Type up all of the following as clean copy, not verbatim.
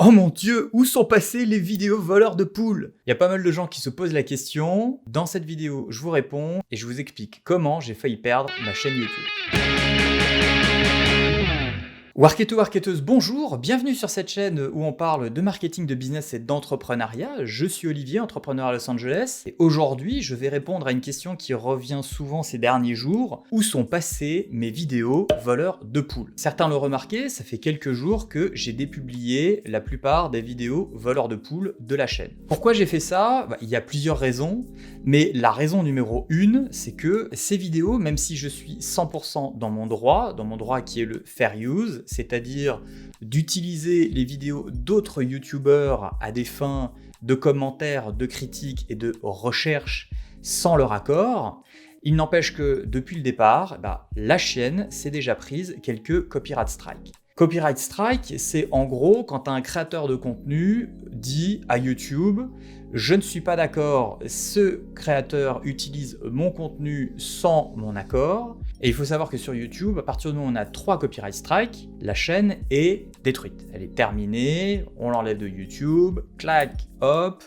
Oh mon Dieu, où sont passés les vidéos voleurs de poules? Il y a pas mal de gens qui se posent la question. Dans cette vidéo, je vous réponds et je vous explique comment j'ai failli perdre ma chaîne YouTube. Warketo, warketeuse, bonjour, bienvenue sur cette chaîne où on parle de marketing, de business et d'entrepreneuriat. Je suis Olivier, entrepreneur à Los Angeles, et aujourd'hui je vais répondre à une question qui revient souvent ces derniers jours. Où sont passées mes vidéos voleurs de poules? Certains l'ont remarqué, ça fait quelques jours que j'ai dépublié la plupart des vidéos voleurs de poules de la chaîne. Pourquoi j'ai fait ça? Il y a plusieurs raisons, mais la raison numéro 1, c'est que ces vidéos, même si je suis 100% dans mon droit qui est le fair use, c'est-à-dire d'utiliser les vidéos d'autres youtubeurs à des fins de commentaires, de critiques et de recherche sans leur accord, il n'empêche que depuis le départ, la chaîne s'est déjà prise quelques copyright strikes. Copyright strike, c'est en gros quand un créateur de contenu dit à YouTube « Je ne suis pas d'accord, ce créateur utilise mon contenu sans mon accord ». Et il faut savoir que sur YouTube, à partir du moment où on a 3 copyright strikes, la chaîne est détruite. Elle est terminée, on l'enlève de YouTube, clac, hop,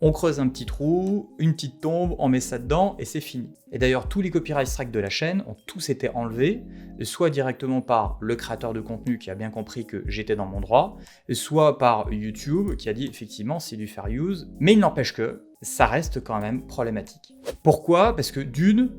on creuse un petit trou, une petite tombe, on met ça dedans et c'est fini. Et d'ailleurs, tous les copyright strikes de la chaîne ont tous été enlevés, soit directement par le créateur de contenu qui a bien compris que j'étais dans mon droit, soit par YouTube qui a dit effectivement c'est du fair use, mais il n'empêche que ça reste quand même problématique. Pourquoi? Parce que d'une,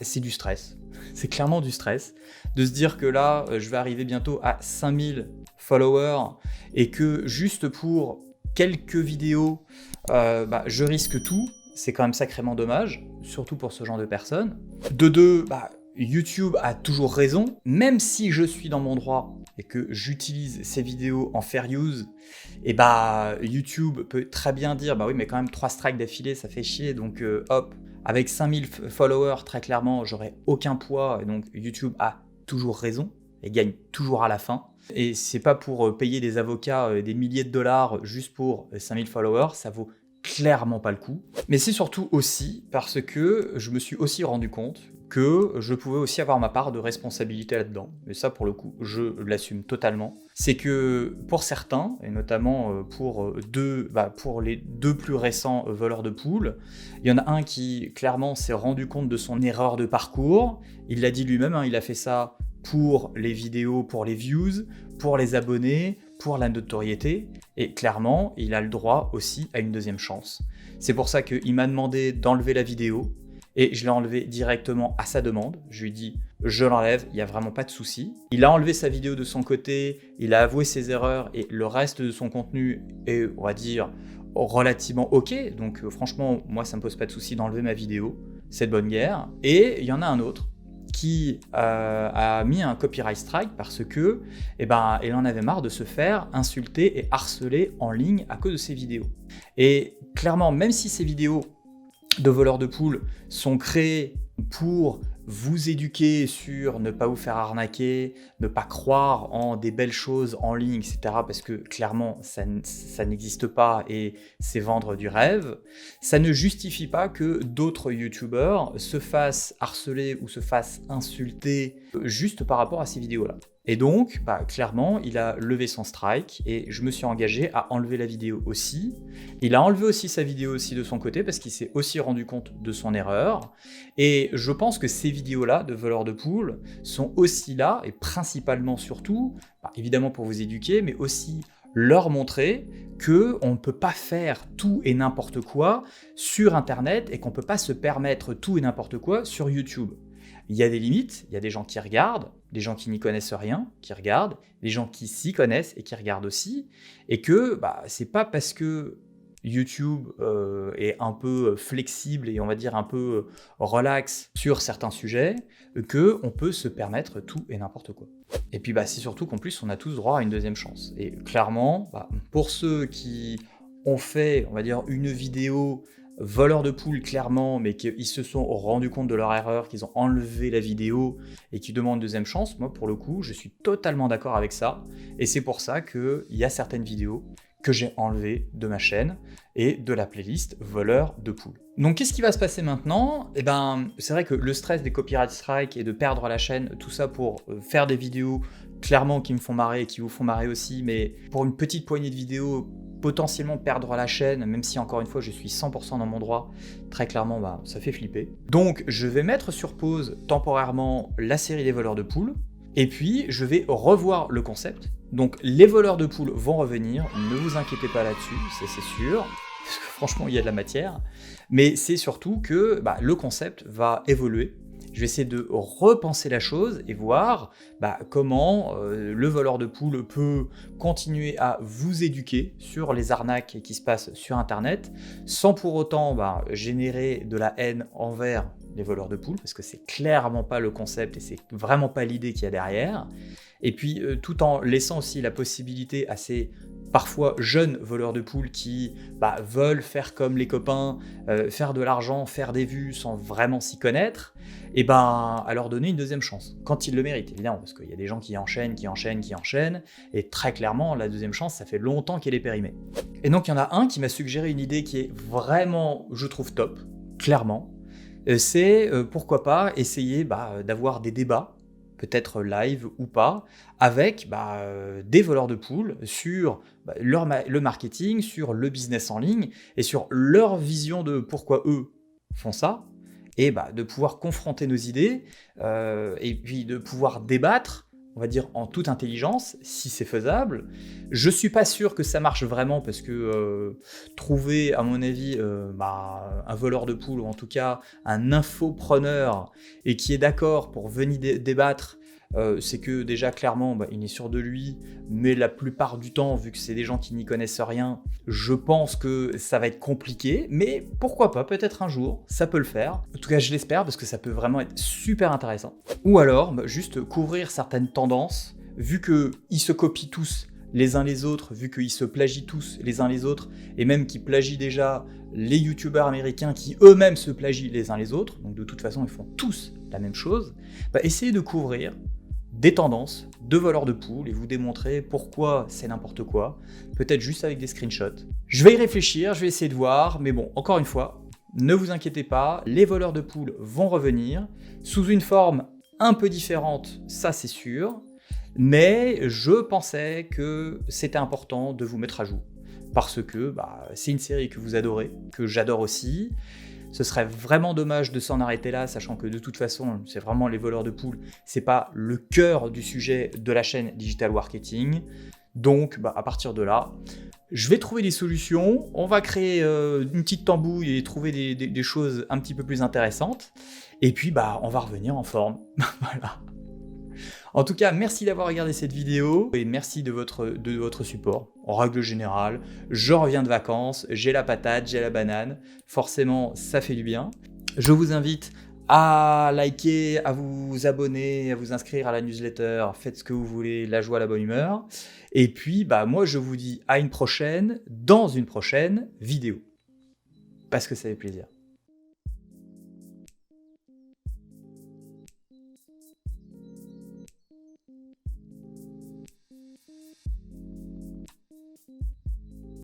c'est du stress. C'est clairement du stress de se dire que là, je vais arriver bientôt à 5000 followers et que juste pour quelques vidéos, je risque tout. C'est quand même sacrément dommage, surtout pour ce genre de personnes. De deux, YouTube a toujours raison, même si je suis dans mon droit et que j'utilise ces vidéos en fair use, et YouTube peut très bien dire oui, mais quand même 3 strikes d'affilée, ça fait chier, donc hop. Avec 5000 followers, très clairement, j'aurai aucun poids, et donc YouTube a toujours raison et gagne toujours à la fin. Et c'est pas pour payer des avocats des milliers de dollars juste pour 5000 followers, ça vaut clairement pas le coup. Mais c'est surtout aussi parce que je me suis aussi rendu compte que je pouvais aussi avoir ma part de responsabilité là-dedans. Et ça, pour le coup, je l'assume totalement. C'est que pour certains, et notamment pour les 2 plus récents voleurs de poules, il y en a un qui, clairement, s'est rendu compte de son erreur de parcours. Il l'a dit lui-même, il a fait ça pour les vidéos, pour les views, pour les abonnés, pour la notoriété. Et clairement, il a le droit aussi à une deuxième chance. C'est pour ça qu'il m'a demandé d'enlever la vidéo. Et je l'ai enlevé directement à sa demande. Je lui ai dit, je l'enlève, il n'y a vraiment pas de souci. Il a enlevé sa vidéo de son côté, il a avoué ses erreurs et le reste de son contenu est, on va dire, relativement ok. Donc franchement, moi, ça ne me pose pas de souci d'enlever ma vidéo. C'est de bonne guerre. Et il y en a un autre qui a mis un copyright strike parce que, il en avait marre de se faire insulter et harceler en ligne à cause de ses vidéos. Et clairement, même si ces vidéos de voleurs de poules sont créés pour vous éduquer sur ne pas vous faire arnaquer, ne pas croire en des belles choses en ligne, etc. Parce que clairement, ça n'existe pas et c'est vendre du rêve. Ça ne justifie pas que d'autres youtubeurs se fassent harceler ou se fassent insulter juste par rapport à ces vidéos-là. Et donc, clairement, il a levé son strike et je me suis engagé à enlever la vidéo aussi. Il a enlevé aussi sa vidéo aussi de son côté parce qu'il s'est aussi rendu compte de son erreur. Et je pense que ces vidéos-là de voleurs de poules sont aussi là, et principalement surtout, évidemment pour vous éduquer, mais aussi leur montrer qu'on ne peut pas faire tout et n'importe quoi sur Internet et qu'on ne peut pas se permettre tout et n'importe quoi sur YouTube. Il y a des limites, il y a des gens qui regardent, des gens qui n'y connaissent rien, qui regardent, des gens qui s'y connaissent et qui regardent aussi, et que c'est pas parce que YouTube est un peu flexible et on va dire un peu relax sur certains sujets qu'on peut se permettre tout et n'importe quoi. Et puis c'est surtout qu'en plus on a tous droit à une deuxième chance. Et clairement, pour ceux qui ont fait, on va dire, une vidéo voleurs de poules clairement, mais qu'ils se sont rendus compte de leur erreur, qu'ils ont enlevé la vidéo et qui demandent une deuxième chance, moi pour le coup, je suis totalement d'accord avec ça. Et c'est pour ça qu'il y a certaines vidéos que j'ai enlevées de ma chaîne et de la playlist voleurs de poules. Donc qu'est-ce qui va se passer maintenant? C'est vrai que le stress des copyright strikes et de perdre la chaîne, tout ça pour faire des vidéos clairement qui me font marrer et qui vous font marrer aussi, mais pour une petite poignée de vidéos, potentiellement perdre la chaîne, même si encore une fois je suis 100% dans mon droit, très clairement ça fait flipper. Donc je vais mettre sur pause temporairement la série des voleurs de poules, et puis je vais revoir le concept. Donc les voleurs de poules vont revenir, ne vous inquiétez pas là-dessus, c'est sûr, parce que franchement il y a de la matière, mais c'est surtout que le concept va évoluer. Je vais essayer de repenser la chose et voir comment le voleur de poules peut continuer à vous éduquer sur les arnaques qui se passent sur Internet, sans pour autant générer de la haine envers les voleurs de poules, parce que c'est clairement pas le concept et c'est vraiment pas l'idée qu'il y a derrière. Et puis tout en laissant aussi la possibilité à ces parfois jeunes voleurs de poules qui veulent faire comme les copains, faire de l'argent, faire des vues sans vraiment s'y connaître, et à leur donner une deuxième chance, quand ils le méritent, évidemment, parce qu'il y a des gens qui enchaînent, et très clairement, la deuxième chance, ça fait longtemps qu'elle est périmée. Et donc il y en a un qui m'a suggéré une idée qui est vraiment, je trouve, top, clairement, c'est pourquoi pas essayer d'avoir des débats, peut-être live ou pas, avec des voleurs de poules sur le marketing, sur le business en ligne, et sur leur vision de pourquoi eux font ça, et de pouvoir confronter nos idées, et puis de pouvoir débattre, on va dire en toute intelligence, si c'est faisable. Je suis pas sûr que ça marche vraiment, parce que trouver, à mon avis, un voleur de poules, ou en tout cas un infopreneur, et qui est d'accord pour venir débattre, c'est que déjà clairement il est sûr de lui, mais la plupart du temps, vu que c'est des gens qui n'y connaissent rien, je pense que ça va être compliqué, mais pourquoi pas, peut-être un jour, ça peut le faire. En tout cas je l'espère, parce que ça peut vraiment être super intéressant. Ou alors juste couvrir certaines tendances, vu qu'ils se copient tous les uns les autres, vu qu'ils se plagient tous les uns les autres, et même qu'ils plagient déjà les youtubeurs américains qui eux-mêmes se plagient les uns les autres, donc de toute façon ils font tous la même chose, essayez de couvrir des tendances de voleurs de poules et vous démontrer pourquoi c'est n'importe quoi, peut-être juste avec des screenshots. Je vais y réfléchir, je vais essayer de voir, mais bon, encore une fois, ne vous inquiétez pas, les voleurs de poules vont revenir, sous une forme un peu différente, ça c'est sûr, mais je pensais que c'était important de vous mettre à jour, parce que c'est une série que vous adorez, que j'adore aussi. Ce serait vraiment dommage de s'en arrêter là, sachant que de toute façon, c'est vraiment les voleurs de poules, c'est pas le cœur du sujet de la chaîne Digital Marketing. Donc, à partir de là, je vais trouver des solutions, on va créer une petite tambouille et trouver des choses un petit peu plus intéressantes, et puis on va revenir en forme. Voilà. En tout cas, merci d'avoir regardé cette vidéo et merci de votre support. En règle générale, je reviens de vacances, j'ai la patate, j'ai la banane, forcément ça fait du bien. Je vous invite à liker, à vous abonner, à vous inscrire à la newsletter, faites ce que vous voulez, la joie, la bonne humeur. Et puis moi je vous dis à une prochaine, dans une prochaine vidéo. Parce que ça fait plaisir.